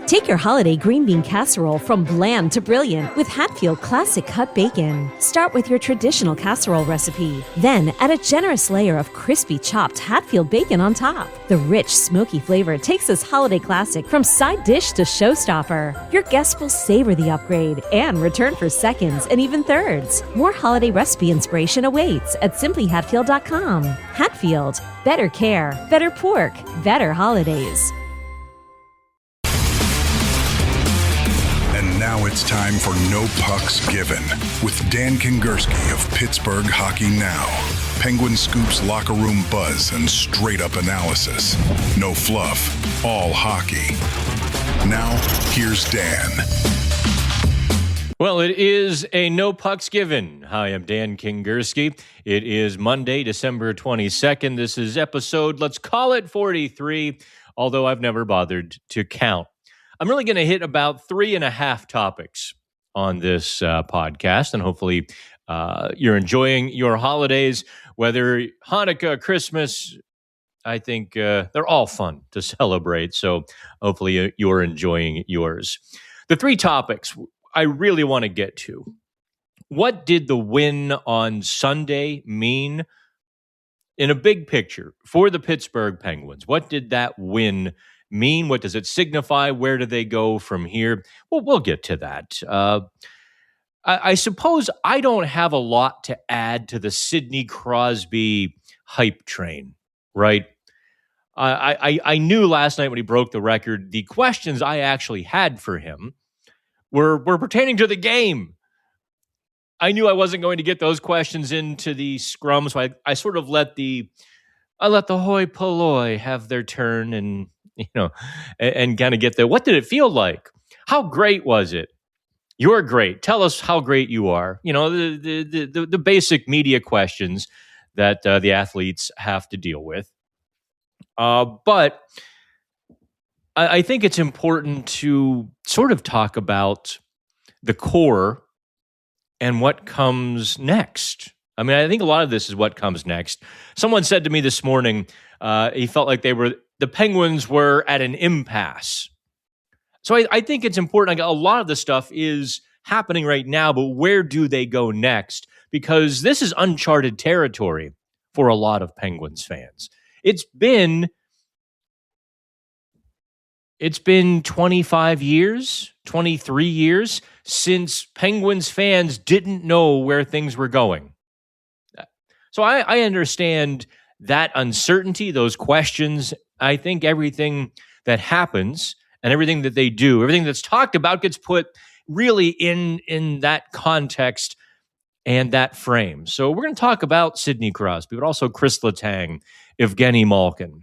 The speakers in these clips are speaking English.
Take your holiday green bean casserole from bland to brilliant with Hatfield Classic Cut Bacon. Start with your traditional casserole recipe. Then add a generous layer of crispy chopped Hatfield bacon on top. The rich, smoky flavor takes this holiday classic from side dish to showstopper. Your guests will savor the upgrade and return for seconds and even thirds. More holiday recipe inspiration awaits at simplyhatfield.com. Hatfield. Better care, better pork, better holidays. And now it's time for No Pucks Given with Dan Kingerski of Pittsburgh Hockey Now. Penguin Scoops locker room buzz and straight-up analysis. No fluff, all hockey. Now, here's Dan. Well, it is a No Pucks Given. Hi, I'm Dan Kingerski. It is Monday, December 22nd. This is episode, let's call it 43, although I've never bothered to count. I'm really going to hit about 3.5 topics on this podcast, and hopefully you're enjoying your holidays, whether Hanukkah, Christmas. I think they're all fun to celebrate, so hopefully you're enjoying yours. The 3 topics I really want to get to. What did the win on Sunday mean in a big picture for the Pittsburgh Penguins? What did that win mean? What does it signify? Where do they go from here? Well, we'll get to that. I suppose I don't have a lot to add to the Sidney Crosby hype train, right? I knew last night when he broke the record, the questions I actually had for him were pertaining to the game. I knew I wasn't going to get those questions into the scrum, so I sort of let the hoi polloi have their turn and kind of get there. What did it feel like? How great was it? You're great. Tell us how great you are. The basic media questions that the athletes have to deal with. But I think it's important to sort of talk about the core and what comes next. I mean, I think a lot of this is what comes next. Someone said to me this morning, he felt like the Penguins were at an impasse. So I think it's important. A lot of the stuff is happening right now, but where do they go next? Because this is uncharted territory for a lot of Penguins fans. It's been 25 years, 23 years since Penguins fans didn't know where things were going. So I understand that uncertainty, those questions. I think everything that happens and everything that they do, everything that's talked about gets put really in that context and that frame. So we're going to talk about Sidney Crosby, but also Chris Letang, Evgeny Malkin.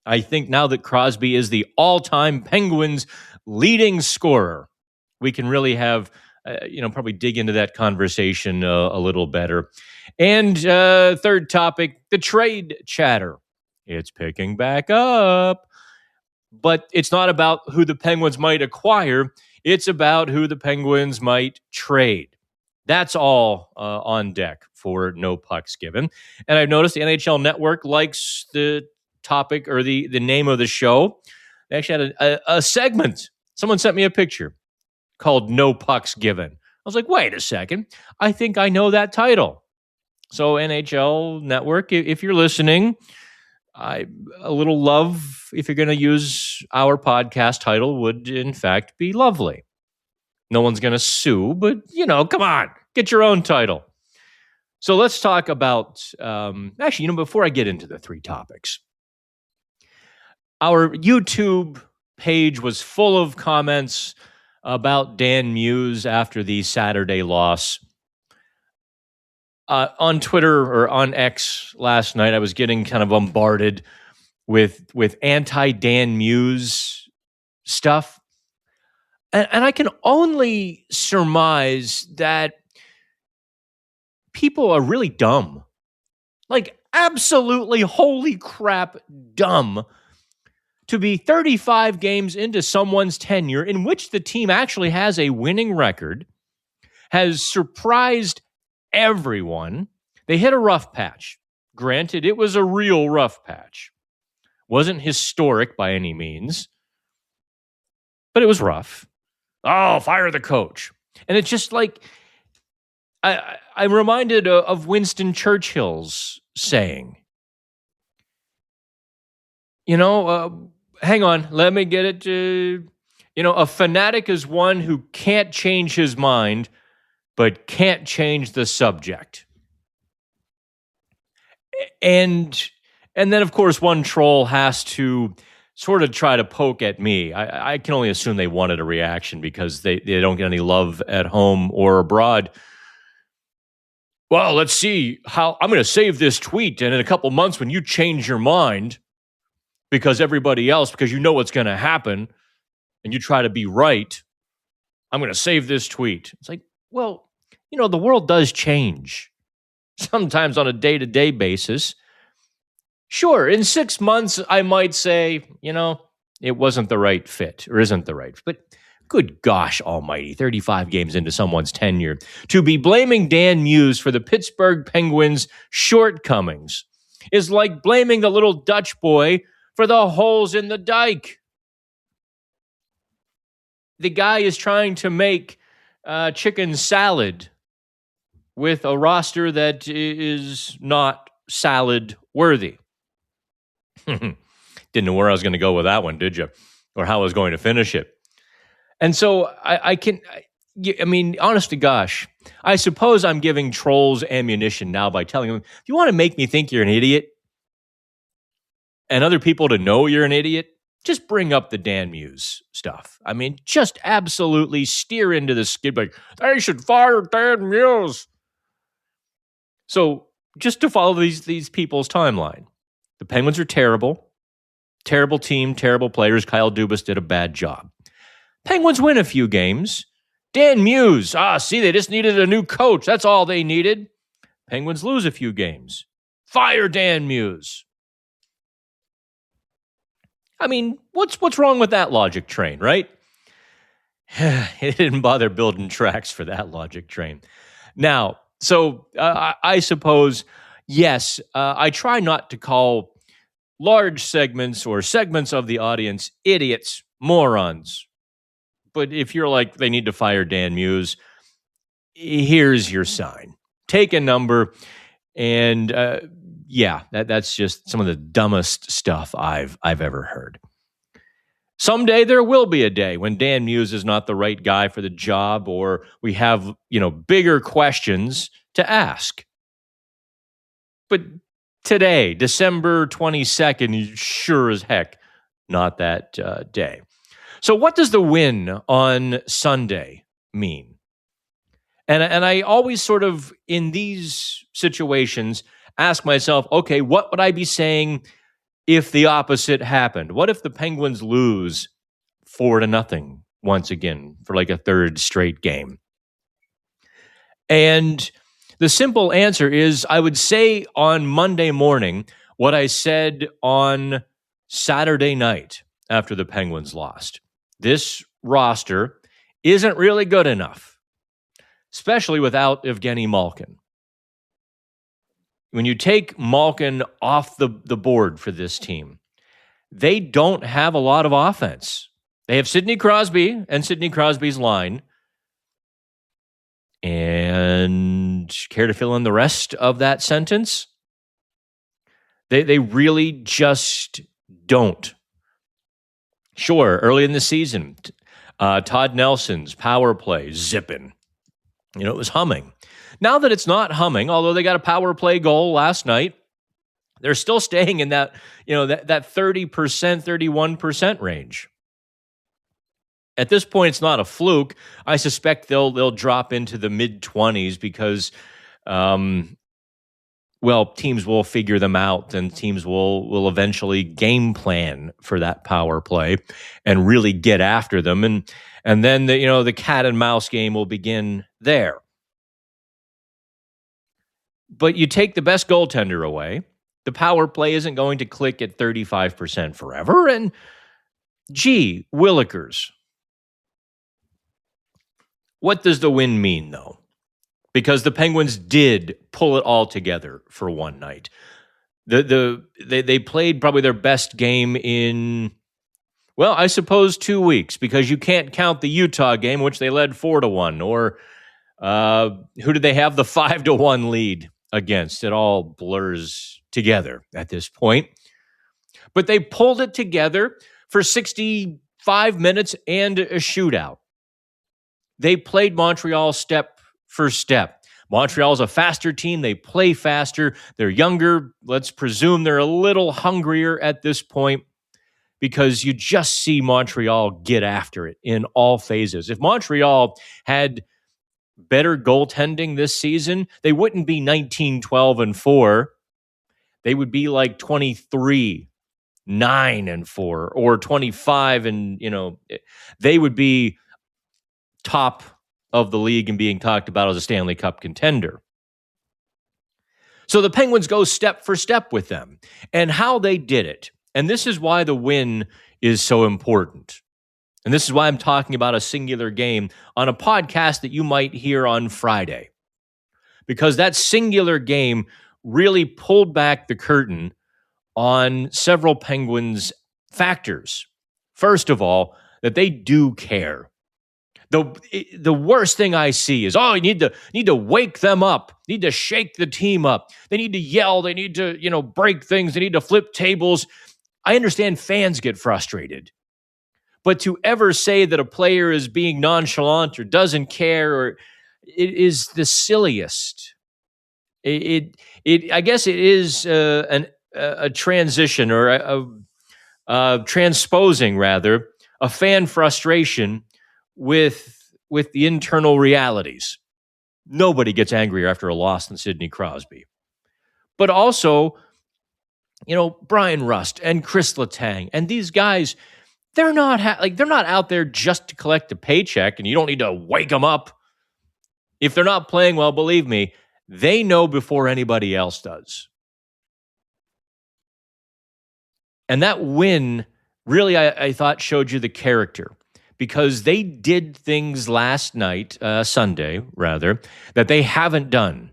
I think now that Crosby is the all-time Penguins leading scorer, we can really have, probably dig into that conversation a little better. And third topic, the trade chatter. It's picking back up, but it's not about who the Penguins might acquire. It's about who the Penguins might trade. That's all on deck for No Pucks Given. And I've noticed the NHL Network likes the topic or the name of the show. They actually had a segment. Someone sent me a picture called No Pucks Given. I was like, wait a second. I think I know that title. So NHL Network, if you're listening, a little love, if you're going to use our podcast title, would in fact be lovely. No one's going to sue, but, come on, get your own title. So let's talk about, before I get into the 3 topics, our YouTube page was full of comments about Dan Muse after the Saturday loss. On Twitter or on X last night, I was getting kind of bombarded with anti-Dan Muse stuff. And I can only surmise that people are really dumb. Like, absolutely, holy crap, dumb to be 35 games into someone's tenure in which the team actually has a winning record, has surprised everyone. They hit a rough patch. Granted, it was a real rough patch. Wasn't historic by any means. but it was rough. Oh, fire the coach. And it's just like, I'm reminded of Winston Churchill's saying, hang on, let me get it to, a fanatic is one who can't change his mind, but can't change the subject. And then, of course, one troll has to sort of try to poke at me. I can only assume they wanted a reaction because they don't get any love at home or abroad. Well, let's see how I'm going to save this tweet. And in a couple months, when you change your mind because you know what's going to happen and you try to be right, I'm going to save this tweet. It's like, well, the world does change sometimes on a day-to-day basis. Sure, in 6 months, I might say, it wasn't the right fit or isn't the right fit. But good gosh almighty, 35 games into someone's tenure, to be blaming Dan Muse for the Pittsburgh Penguins' shortcomings is like blaming the little Dutch boy for the holes in the dike. The guy is trying to make chicken salad with a roster that is not salad worthy. Didn't know where I was going to go with that one, did you? Or how I was going to finish it. And so honest to gosh, I suppose I'm giving trolls ammunition now by telling them, if you want to make me think you're an idiot and other people to know you're an idiot, just bring up the Dan Muse stuff. Just absolutely steer into the skid like, they should fire Dan Muse. So just to follow these people's timeline, the Penguins are terrible. Terrible team, terrible players. Kyle Dubas did a bad job. Penguins win a few games. Dan Muse, they just needed a new coach. That's all they needed. Penguins lose a few games. Fire Dan Muse. What's wrong with that logic train, right? It didn't bother building tracks for that logic train. Now, so I suppose, yes, I try not to call large segments or segments of the audience idiots, morons. But if you're like, they need to fire Dan Muse, here's your sign. Take a number. And that's just some of the dumbest stuff I've ever heard. Someday there will be a day when Dan Muse is not the right guy for the job, or we have, bigger questions to ask. But today, December 22nd, sure as heck not that day. So what does the win on Sunday mean? And I always sort of, in these situations, ask myself, okay, what would I be saying if the opposite happened? What if the Penguins lose 4-0 once again for like a third straight game? And the simple answer is I would say on Monday morning what I said on Saturday night after the Penguins lost. This roster isn't really good enough, especially without Evgeny Malkin. When you take Malkin off the board for this team, they don't have a lot of offense. They have Sidney Crosby and Sidney Crosby's line. And care to fill in the rest of that sentence? They really just don't. Sure, early in the season, Todd Nelson's power play zipping. It was humming. Now that it's not humming, although they got a power play goal last night, they're still staying in that 30%, 31% range. At this point, it's not a fluke. I suspect they'll drop into the mid-20s because, teams will figure them out, and teams will eventually game plan for that power play and really get after them, and then the cat and mouse game will begin there. But you take the best goaltender away, the power play isn't going to click at 35% forever, and gee, Willikers. What does the win mean, though? Because the Penguins did pull it all together for one night. They played probably their best game in Well, I suppose 2 weeks, because you can't count the Utah game, which they led 4-1, or who did they have the 5-1 lead against? It all blurs together at this point. But they pulled it together for 65 minutes and a shootout. They played Montreal step for step. Montreal's a faster team. They play faster. They're younger. Let's presume they're a little hungrier at this point, because you just see Montreal get after it in all phases. If Montreal had better goaltending this season, they wouldn't be 19-12-4. They would be like 23-9-4 or 25, and they would be top of the league and being talked about as a Stanley Cup contender. So the Penguins go step for step with them, and how they did it. And this is why the win is so important. And this is why I'm talking about a singular game on a podcast that you might hear on Friday. Because that singular game really pulled back the curtain on several Penguins factors. First of all, that they do care. The worst thing I see is, you need to wake them up. You need to shake the team up. They need to yell. They need to, break things. They need to flip tables. I understand fans get frustrated. But to ever say that a player is being nonchalant or doesn't care, or it is the silliest. I guess it is a transition, or a transposing rather, a fan frustration with the internal realities. Nobody gets angrier after a loss than Sidney Crosby. But also, Brian Rust and Chris Letang and these guys, they're not out there just to collect a paycheck, and you don't need to wake them up. If they're not playing well, believe me, they know before anybody else does. And that win really, I thought, showed you the character, because they did things last night, Sunday rather, that they haven't done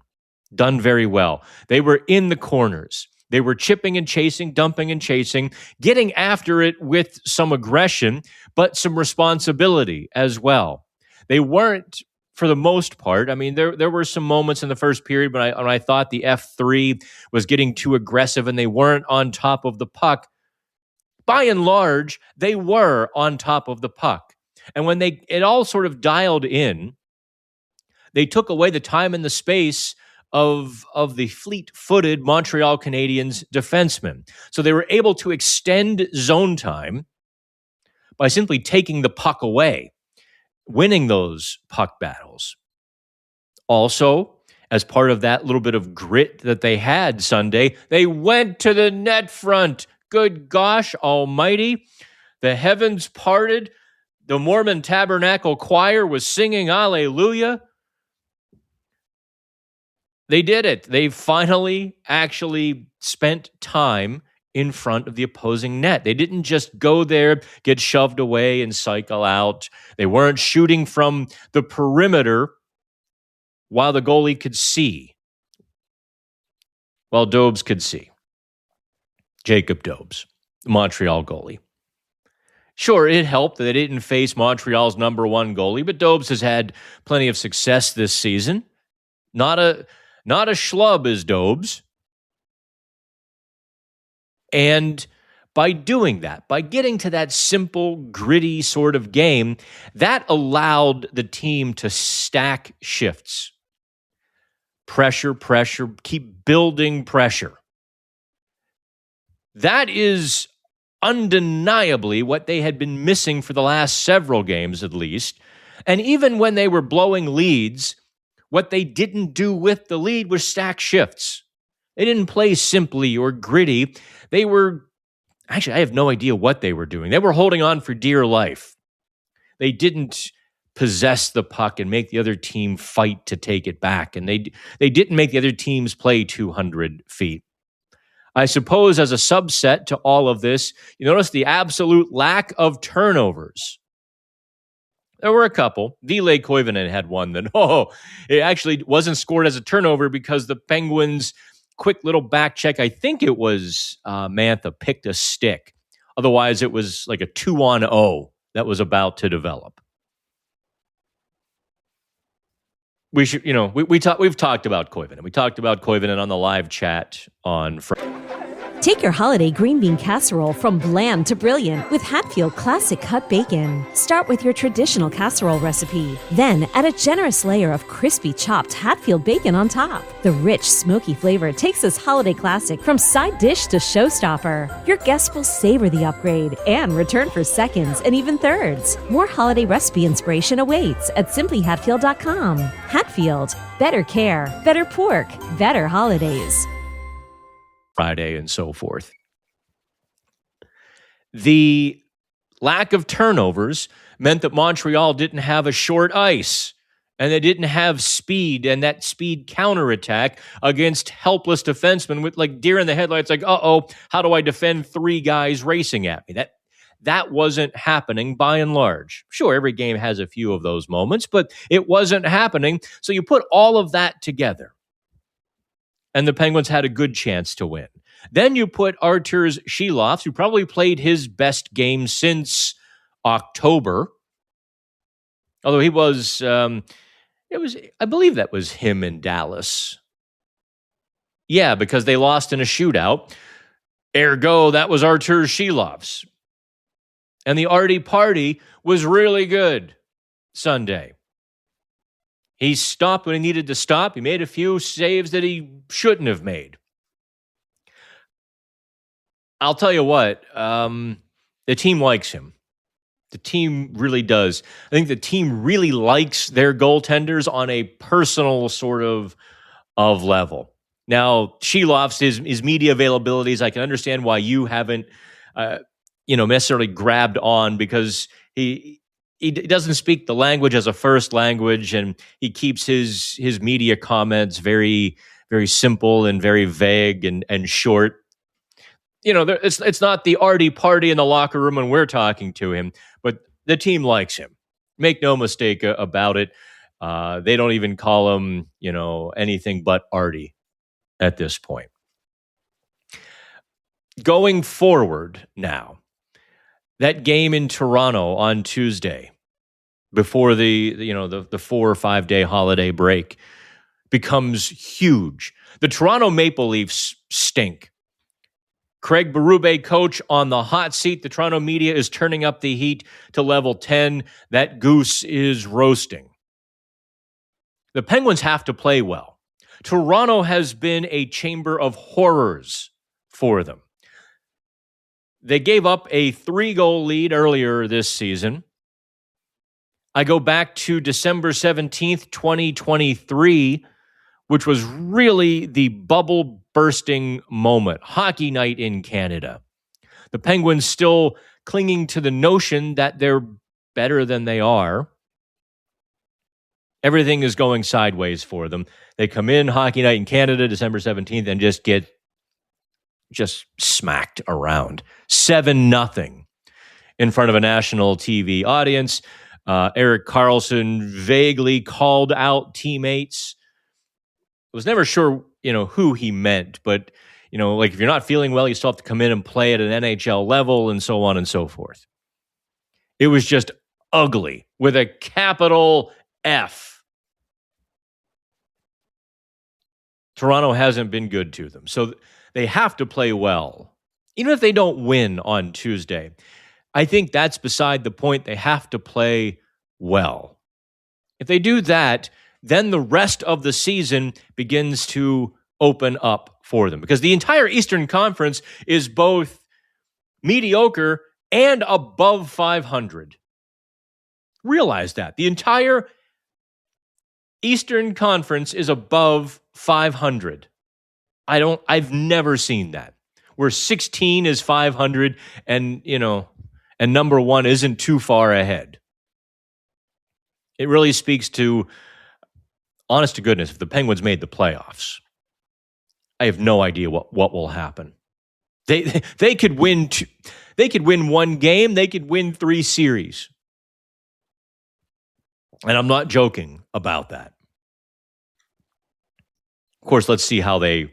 very well. They were in the corners. They were chipping and chasing, dumping and chasing, getting after it with some aggression, but some responsibility as well. They weren't, for the most part, I mean, there were some moments in the first period when I thought the F3 was getting too aggressive and they weren't on top of the puck. By and large, they were on top of the puck. And when it all sort of dialed in, they took away the time and the space of the fleet-footed Montreal Canadiens defensemen. So they were able to extend zone time by simply taking the puck away, winning those puck battles. Also, as part of that little bit of grit that they had Sunday, they went to the net front. Good gosh almighty. The heavens parted. The Mormon Tabernacle Choir was singing Alleluia. They did it. They finally actually spent time in front of the opposing net. They didn't just go there, get shoved away, and cycle out. They weren't shooting from the perimeter while the goalie could see. Well, Dobes could see. Jacob Dobes, the Montreal goalie. Sure, it helped that they didn't face Montreal's number one goalie, but Dobes has had plenty of success this season. Not a schlub is Dobes. And by doing that, by getting to that simple, gritty sort of game, that allowed the team to stack shifts. Pressure, keep building pressure. That is undeniably what they had been missing for the last several games at least. And even when they were blowing leads, what they didn't do with the lead was stack shifts. They didn't play simply or gritty. They were, actually, I have no idea what they were doing. They were holding on for dear life. They didn't possess the puck and make the other team fight to take it back. And they didn't make the other teams play 200 feet. I suppose as a subset to all of this, you notice the absolute lack of turnovers. There were a couple. Ville Koivunen had one that, it actually wasn't scored as a turnover because the Penguins' quick little back check, I think it was Mantha, picked a stick Otherwise, it was like a 2-0 that was about to develop. We should, we've talked about Koivunen. We talked about Koivunen on the live chat on Friday. Take your holiday green bean casserole from bland to brilliant with Hatfield Classic Cut Bacon. Start with your traditional casserole recipe. Then add a generous layer of crispy chopped Hatfield bacon on top. The rich, smoky flavor takes this holiday classic from side dish to showstopper. Your guests will savor the upgrade and return for seconds and even thirds. More holiday recipe inspiration awaits at simplyhatfield.com. Hatfield, better care, better pork, better holidays. Friday and so forth. The lack of turnovers meant that Montreal didn't have a short ice, and they didn't have speed, and that speed counterattack against helpless defensemen with like deer in the headlights, like, how do I defend three guys racing at me? That wasn't happening by and large. Sure, every game has a few of those moments, but it wasn't happening. So you put all of that together, and the Penguins had a good chance to win. Then you put Arturs Silovs, who probably played his best game since October. Although he was, I believe that was him in Dallas. Yeah, because they lost in a shootout. Ergo, that was Arturs Silovs. And the Artie Party was really good Sunday. He stopped when he needed to stop. He made a few saves that he shouldn't have made. I'll tell you what, the team likes him. The team really does. I think the team really likes their goaltenders on a personal sort of level. Now, Silovs, his media availabilities, I can understand why you haven't, necessarily grabbed on, because he doesn't speak the language as a first language, and he keeps his media comments very, very simple and very vague and short. It's not the Artie Party in the locker room when we're talking to him, but the team likes him. Make no mistake about it. They don't even call him, anything but Artie at this point. Going forward now, that game in Toronto on Tuesday, before the 4 or 5 day holiday break, becomes huge. The Toronto Maple Leafs stink. Craig Berube, coach, on the hot seat. The Toronto media is turning up the heat to level 10. That goose is roasting. The Penguins have to play well. Toronto has been a chamber of horrors for them. They gave up a 3-goal lead earlier this season. I go back to December 17th, 2023, which was really the bubble-bursting moment. Hockey night in Canada. The Penguins still clinging to the notion that they're better than they are. Everything is going sideways for them. They come in Hockey night in Canada, December 17th, and just get smacked around. 7-0 in front of a national TV audience. Erik Karlsson vaguely called out teammates. I was never sure, who he meant, but, like if you're not feeling well, you still have to come in and play at an NHL level and so on and so forth. It was just ugly with a capital F. Toronto hasn't been good to them. So they have to play well. Even if they don't win on Tuesday, I think that's beside the point. They have to play well. If they do that, then the rest of the season begins to open up for them, because the entire Eastern Conference is both mediocre and above 500. Realize that. The entire Eastern Conference is above 500. I've never seen that, where 16 is 500 and number one isn't too far ahead. It really speaks to, honest to goodness, if the Penguins made the playoffs, I have no idea what will happen. They could win they could win one game, they could win 3 series. And I'm not joking about that. Of course, let's see how they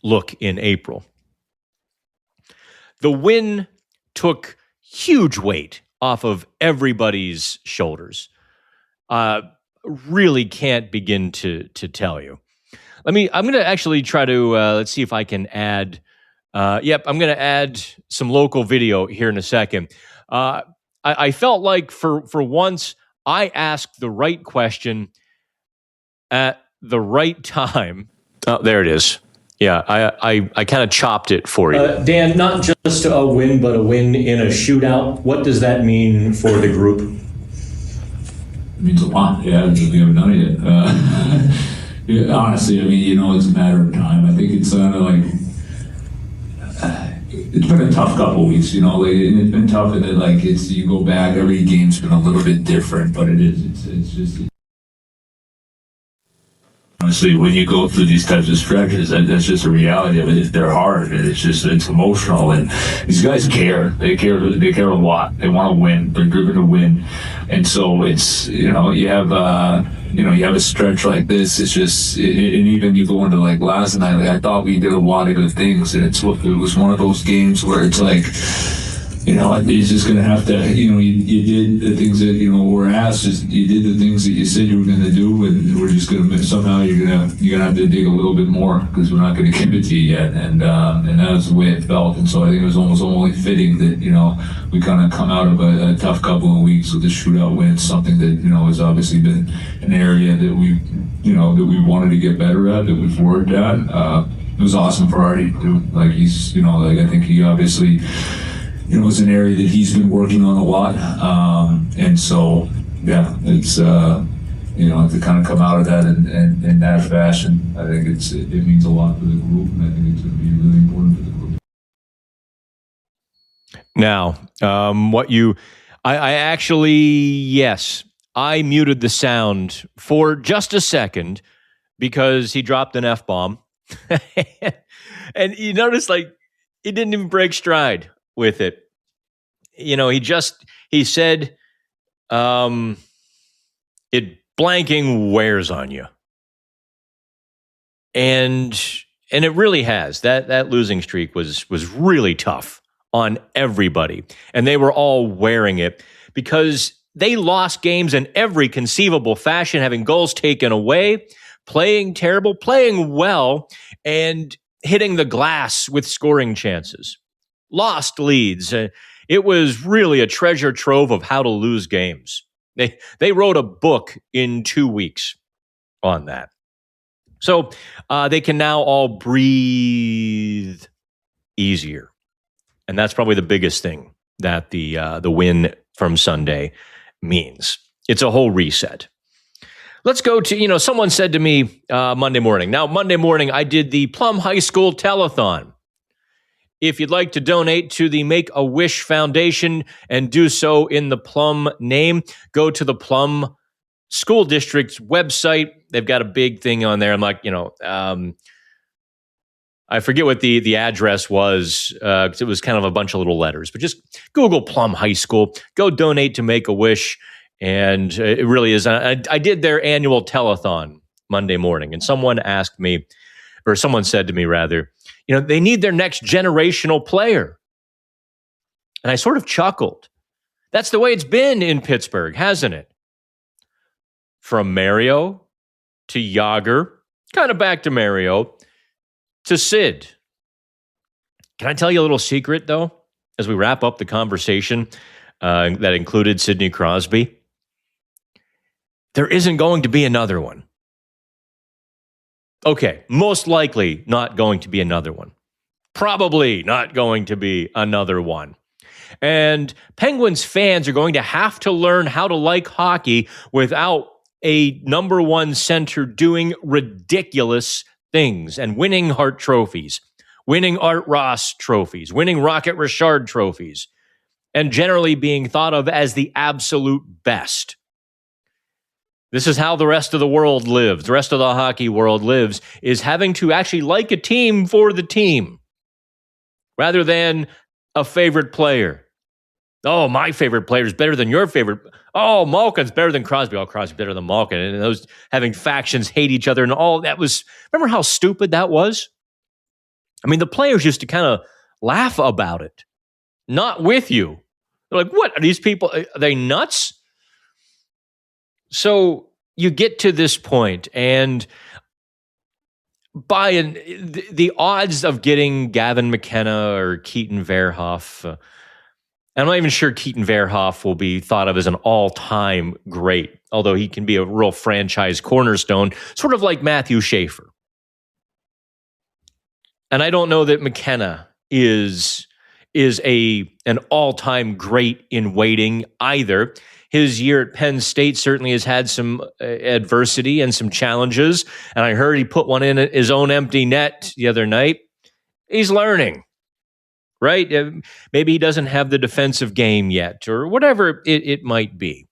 look in April. The win took huge weight off of everybody's shoulders. Really can't begin to tell you. I'm going to actually try to, let's see if I can add, I'm going to add some local video here in a second. I felt like for once, I asked the right question at the right time. Oh, there it is. Yeah, I kind of chopped it for you. Dan, not just a win, but a win in a shootout. What does that mean for the group? It means a lot. Yeah, we haven't done it yet. Yeah, honestly, I mean, it's a matter of time. I think it's like it's been a tough couple of weeks. And it's been tough, and then you go back. Every game's been a little bit different, but it is. It's just. Honestly, when you go through these types of stretches, that's just a reality of it. They're hard, and it's emotional, and these guys care. They care a lot. They want to win. They're driven to win, and so it's you have a stretch like this. It's just, and even you go into last night. I thought we did a lot of good things, and it was one of those games where it's like. He's just going to have to, you did the things that, were asked, you did the things that you said you were going to do, and we're just going to, somehow you're going to have to dig a little bit more because we're not going to give it to you yet. And that was the way it felt. And so I think it was almost only fitting that, we kind of come out of a tough couple of weeks with the shootout win, something that, has obviously been an area that we wanted to get better at, that we've worked at. It was awesome for Artie too. I think he obviously, it's an area that he's been working on a lot. And so, yeah, it's, to kind of come out of that in that fashion, I think it means a lot for the group, and I think it's going to be really important for the group. Now, I muted the sound for just a second because he dropped an F-bomb. And you notice, he didn't even break stride with it. He said, it blanking wears on you. And it really has. That losing streak was really tough on everybody. And they were all wearing it because they lost games in every conceivable fashion, having goals taken away, playing terrible, playing well, and hitting the glass with scoring chances. Lost leads. It was really a treasure trove of how to lose games. They wrote a book in 2 weeks on that. So they can now all breathe easier. And that's probably the biggest thing that the win from Sunday means. It's a whole reset. Let's go to, someone said to me Monday morning. Now, Monday morning, I did the Plum High School Telethon. If you'd like to donate to the Make-A-Wish Foundation and do so in the Plum name, go to the Plum School District's website. They've got a big thing on there. I'm like, I forget what the address was, because it was kind of a bunch of little letters. But just Google Plum High School. Go donate to Make-A-Wish. And it really is. I did their annual telethon Monday morning, and someone asked me, or someone said to me rather, they need their next generational player. And I sort of chuckled. That's the way it's been in Pittsburgh, hasn't it? From Mario to Yager, kind of back to Mario, to Sid. Can I tell you a little secret, though, as we wrap up the conversation that included Sidney Crosby? There isn't going to be another one. Okay, most likely not going to be another one. Probably not going to be another one. And Penguins fans are going to have to learn how to like hockey without a number one center doing ridiculous things and winning Hart trophies, winning Art Ross trophies, winning Rocket Richard trophies, and generally being thought of as the absolute best. This is how the rest of the world lives. The rest of the hockey world lives, is having to actually like a team for the team rather than a favorite player. Oh, my favorite player is better than your favorite. Oh, Malkin's better than Crosby. Oh, Crosby's better than Malkin. And those having factions hate each other and all that was, remember how stupid that was? I mean, the players used to kind of laugh about it. not with you. They're like, what? Are these people, are they nuts? So you get to this point, and the odds of getting Gavin McKenna or Keaton Verhoff, I'm not even sure Keaton Verhoff will be thought of as an all-time great, although he can be a real franchise cornerstone, sort of like Matthew Schaefer. And I don't know that McKenna is an all-time great in waiting either. His year at Penn State certainly has had some adversity and some challenges, and I heard he put one in his own empty net the other night. He's learning, right? Maybe he doesn't have the defensive game yet, or whatever it might be.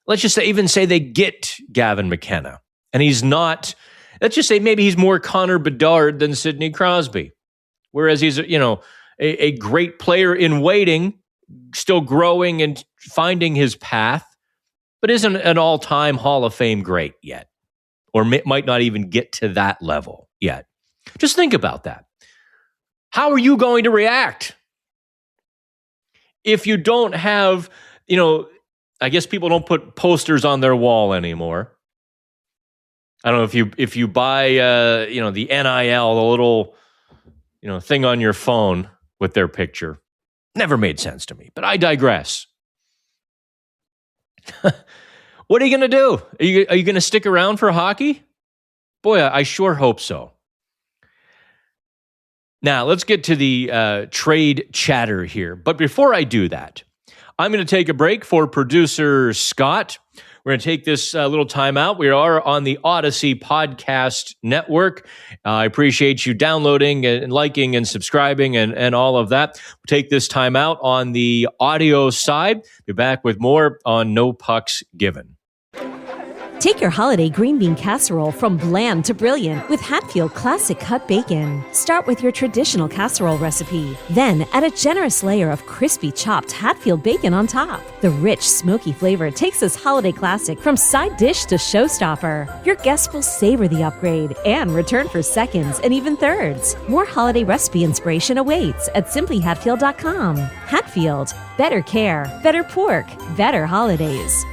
Let's just say they get Gavin McKenna, and he's not. Let's just say maybe he's more Connor Bedard than Sidney Crosby, whereas he's a great player in waiting, still growing and finding his path, but isn't an all-time Hall of Fame great yet, or might not even get to that level yet. Just think about that. How are you going to react if you don't have, I guess people don't put posters on their wall anymore. I don't know if you buy, the NIL, the little, thing on your phone with their picture. Never made sense to me, but I digress. What are you going to do? Are you going to stick around for hockey? Boy, I sure hope so. Now, let's get to the trade chatter here. But before I do that, I'm going to take a break for producer Scott. We're going to take this little time out. We are on the Odyssey Podcast Network. I appreciate you downloading and liking and subscribing and all of that. We'll take this time out on the audio side. Be back with more on No Pucks Given. Take your holiday green bean casserole from bland to brilliant with Hatfield Classic Cut Bacon. Start with your traditional casserole recipe. Then add a generous layer of crispy chopped Hatfield bacon on top. The rich, smoky flavor takes this holiday classic from side dish to showstopper. Your guests will savor the upgrade and return for seconds and even thirds. More holiday recipe inspiration awaits at simplyhatfield.com. Hatfield, better care, better pork, better holidays.